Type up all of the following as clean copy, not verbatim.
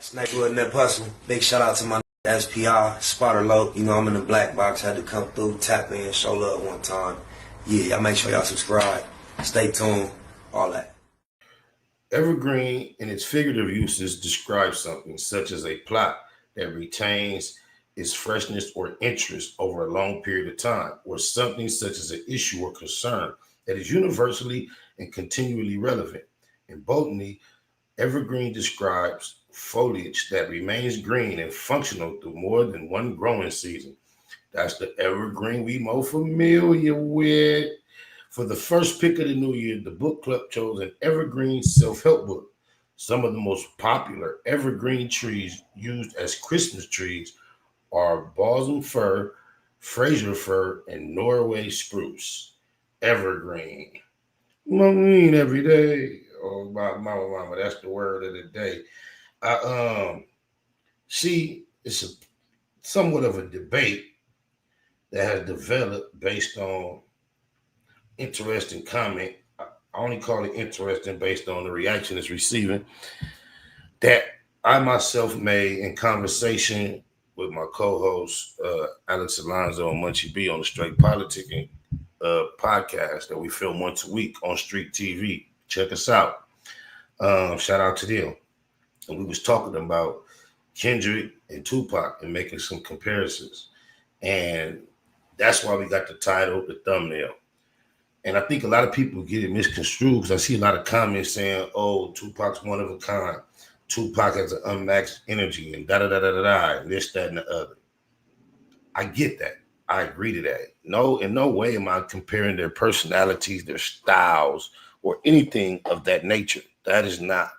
Snakewood and that hustle. Big shout out to my SPI, Spotter Low. You know I'm in the black box. Had to come through, tap in, show love one time. Yeah, y'all make sure y'all subscribe. Stay tuned. All that. Evergreen in its figurative uses describes something such as a plot that retains its freshness or interest over a long period of time, or something such as an issue or concern that is universally and continually relevant. In botany, evergreen describes foliage that remains green and functional through more than one growing season. That's the evergreen we more familiar with. For the first pick of the new year, the book club chose an evergreen self-help book. Some of the most popular evergreen trees used as Christmas trees are balsam fir, Fraser fir, and Norway spruce. Evergreen. Green every day. Oh, my mama, that's the word of the day. See, it's somewhat of a debate that has developed based on interesting comment. I only call it interesting based on the reaction it's receiving, that I myself made in conversation with my co-host Alex Alonzo and Munchie B on the Straight Politicking podcast that we film once a week on Street TV. Check us out. Shout out to them. And we was talking about Kendrick and Tupac and making some comparisons. And that's why we got the title, the thumbnail. And I think a lot of people get it misconstrued because I see a lot of comments saying, oh, Tupac's one of a kind. Tupac has an unmatched energy and da-da-da-da-da-da, and this, that, and the other. I get that. I agree to that. No, in no way am I comparing their personalities, their styles, or anything of that nature. That is not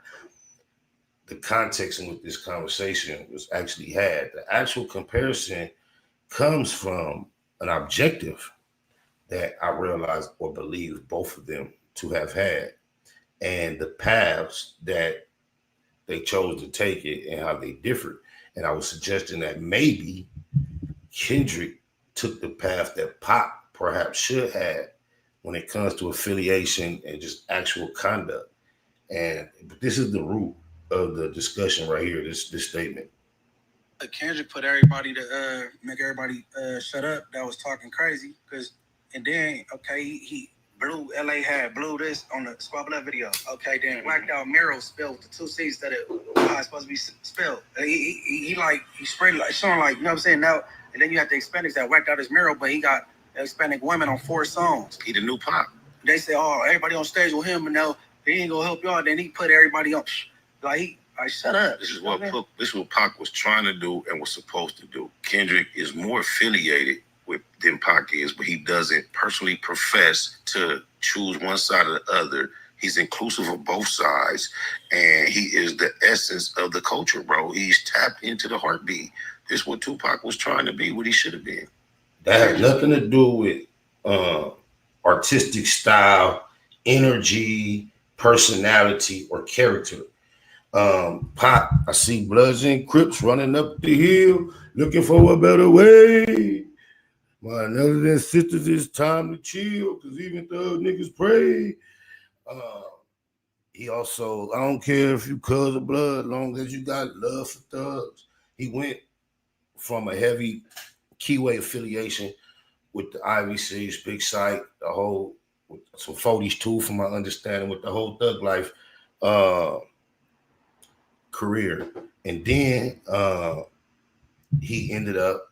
the context in which this conversation was actually had. The actual comparison comes from an objective that I realize or believe both of them to have had, and the paths that they chose to take it and how they differed. And I was suggesting that maybe Kendrick took the path that Pop perhaps should have when it comes to affiliation and just actual conduct. And this is the root of the discussion right here, this statement. Kendrick put everybody to make everybody shut up that was talking crazy, and then he blew blew this on the Squad Blood video. Okay, then whacked out Miro spilled the 2 C's that it was supposed to be spilled. He sprayed like showing like, you know what I'm saying, now. And then you have the Hispanics that whacked out his Miro, but he got Hispanic women on 4 songs. He the new Pop. They say, oh, everybody on stage with him, and now he ain't gonna help y'all. Then he put everybody on. Like, shut up. This is what Pac was trying to do and was supposed to do. Kendrick is more affiliated than Pac is, but he doesn't personally profess to choose one side or the other. He's inclusive of both sides, and he is the essence of the culture, bro. He's tapped into the heartbeat. This is what Tupac was trying to be, what he should have been. That has nothing to do with artistic style, energy, personality, or character. Pac, I see Bloods and Crips running up the hill, looking for a better way. My brothers and sisters, it's time to chill, because even thug niggas pray. He also, I don't care if you cuz of blood, as long as you got love for thugs. He went from a heavy Keyway affiliation with the Ivy Cities, Big Sight, the whole, some 40s too, from my understanding, with the whole Thug Life career. And then he ended up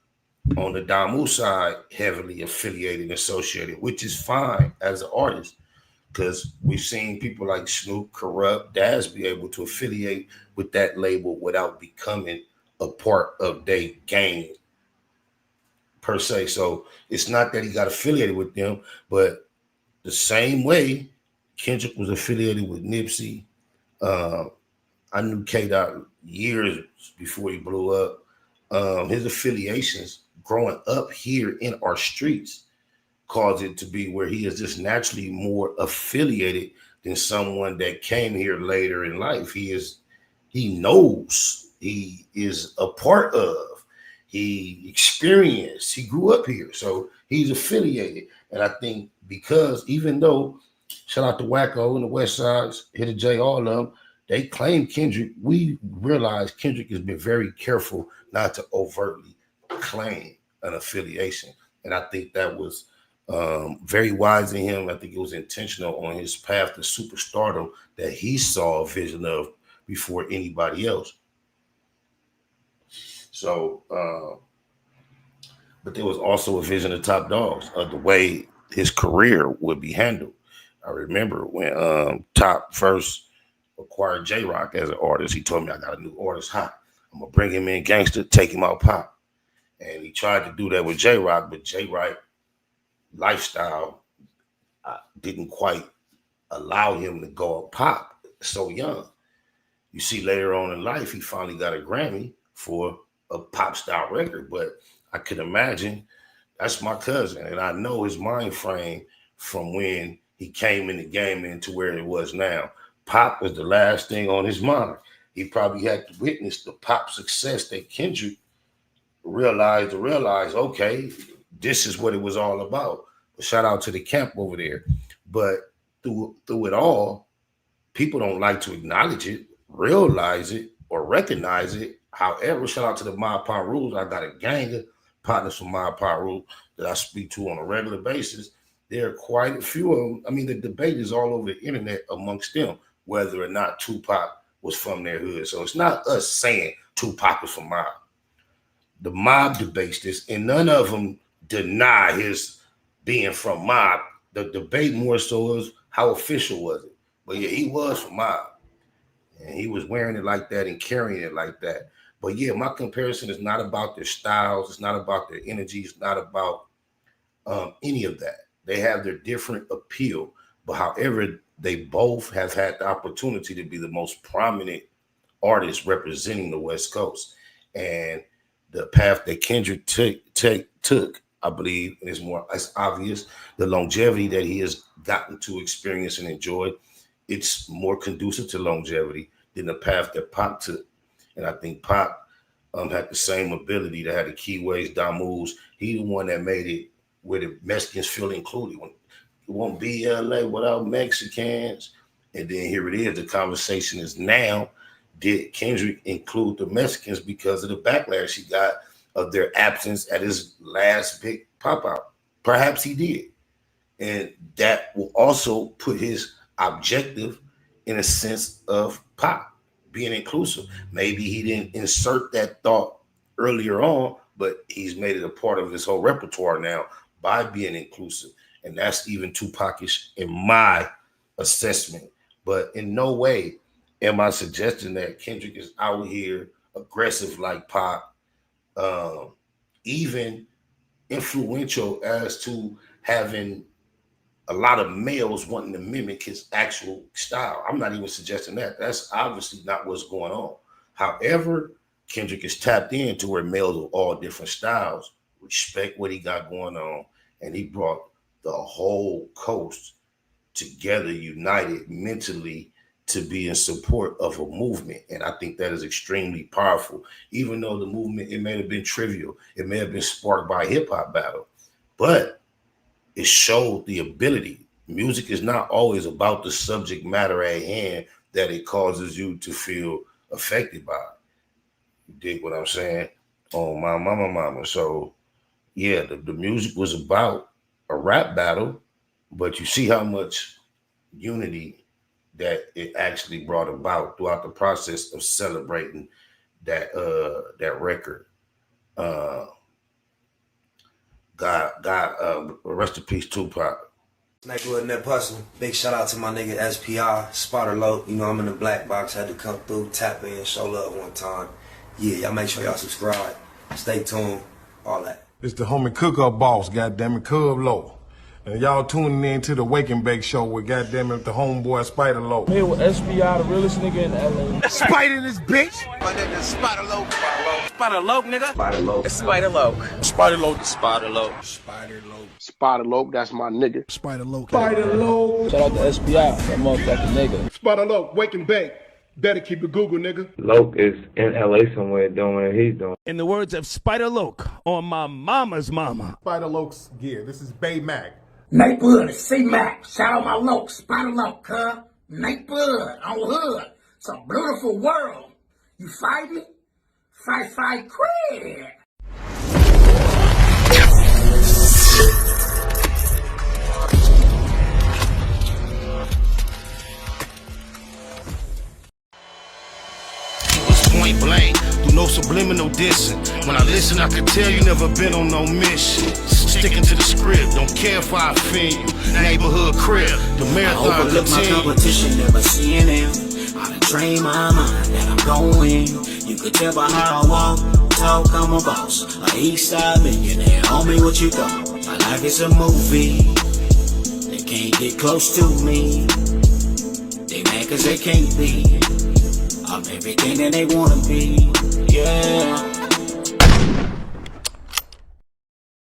on the Damu side, heavily affiliated and associated, which is fine as an artist, because we've seen people like Snoop, Corrupt, Daz be able to affiliate with that label without becoming a part of their gang per se. So it's not that he got affiliated with them, but the same way Kendrick was affiliated with Nipsey. I knew K-Dot years before he blew up. His affiliations growing up here in our streets caused it to be where he is just naturally more affiliated than someone that came here later in life. He knows, he is a part of, he experienced, he grew up here, so he's affiliated. And I think because even though, shout out to Wacko and the West Sides, Hit a J, all of them, they claim Kendrick. We realize Kendrick has been very careful not to overtly claim an affiliation. And I think that was very wise in him. I think it was intentional on his path to superstardom that he saw a vision of before anybody else. So, but there was also a vision of Top Dogs of the way his career would be handled. I remember when Top first acquired J-Rock as an artist, he told me, I got a new artist hot. I'm going to bring him in gangster, take him out pop. And he tried to do that with J-Rock, but J-Rock lifestyle didn't quite allow him to go up pop so young. You see, later on in life, he finally got a Grammy for a pop style record. But I could imagine that's my cousin, and I know his mind frame from when he came in the game into where it was now. Pop was the last thing on his mind. He probably had to witness the pop success that Kendrick realized, okay, this is what it was all about. Shout out to the camp over there. But through it all, people don't like to acknowledge it, realize it, or recognize it. However, shout out to the Mob Pop Rules. I got a gang of partners from Mob Pop Rules that I speak to on a regular basis. There are quite a few of them. I mean, the debate is all over the internet amongst them, whether or not Tupac was from their hood. So it's not us saying Tupac was from Mob. The Mob debates this, and none of them deny his being from Mob. The debate more so is how official was it. But yeah, he was from Mob. And he was wearing it like that and carrying it like that. But yeah, my comparison is not about their styles. It's not about their energy. It's not about any of that. They have their different appeal. But however, they both have had the opportunity to be the most prominent artists representing the West Coast. And the path that Kendrick took, I believe, is more as obvious. The longevity that he has gotten to experience and enjoy, it's more conducive to longevity than the path that Pop took. And I think Pop had the same ability to have the keyways, moves. He the one that made it where the Mexicans feel included. It won't be LA without Mexicans. And then here it is. The conversation is now, did Kendrick include the Mexicans because of the backlash he got of their absence at his last big pop-out? Perhaps he did. And that will also put his objective in a sense of Pop being inclusive. Maybe he didn't insert that thought earlier on, but he's made it a part of his whole repertoire now by being inclusive. And that's even Tupac-ish in my assessment. But in no way am I suggesting that Kendrick is out here aggressive like Pop, even influential as to having a lot of males wanting to mimic his actual style. I'm not even suggesting that. That's obviously not what's going on. However, Kendrick is tapped into where males of all different styles respect what he got going on, and he brought the whole coast together, united mentally, to be in support of a movement. And I think that is extremely powerful. Even though the movement, it may have been trivial, it may have been sparked by a hip-hop battle, but it showed the ability. Music is not always about the subject matter at hand that it causes you to feel affected by. You dig what I'm saying? Oh, my mama. So yeah, the music was about a rap battle, but you see how much unity that it actually brought about throughout the process of celebrating that record. God, rest in peace, Tupac. Neighborhood Net Hustle. Big shout out to my nigga SPI, Spotter Low. You know, I'm in the black box. Had to come through, tap in, show love one time. Yeah, y'all make sure y'all subscribe. Stay tuned. All that. It's the homie cook-up boss, goddammit, Cub Low. And y'all tuning in to the Wake and Bake Show with goddammit the homeboy Spider Low. Here with SPI, the realest nigga in LA. Spider this bitch! My nigga is Spider Low. Spider Low, nigga. Spider Low. Spider Low. Spider Low. Spider Low. Spider Low. Spider Low, that's my nigga. Spider Low. Spider Low. Shout out to SPI, that motherfucking nigga. Spider Low, Wake and Bake. Better keep it Google, nigga. Loke is in LA somewhere doing what he's doing. In the words of Spider Loke on my mama's mama. Spider Loke's gear. This is Bay Mac. Nate Blood, C-Mac. Shout out my Loke, Spider Loke, cuz. Nate Blood, on hood. It's a beautiful world. You fight me? Fight, quit. Point blank, through no subliminal dissing. When I listen, I can tell you never been on no mission. Sticking to the script, don't care if I offend you. Neighborhood crib, the marathon I overlook my competition, never seeing them. I done train my mind that I'm going. You could tell by how I walk, talk, I'm a boss. A east side millionaire, homie, what you thought? My life is a movie. They can't get close to me. They mad cause they can't be. I'm everything that they wanna be, yeah.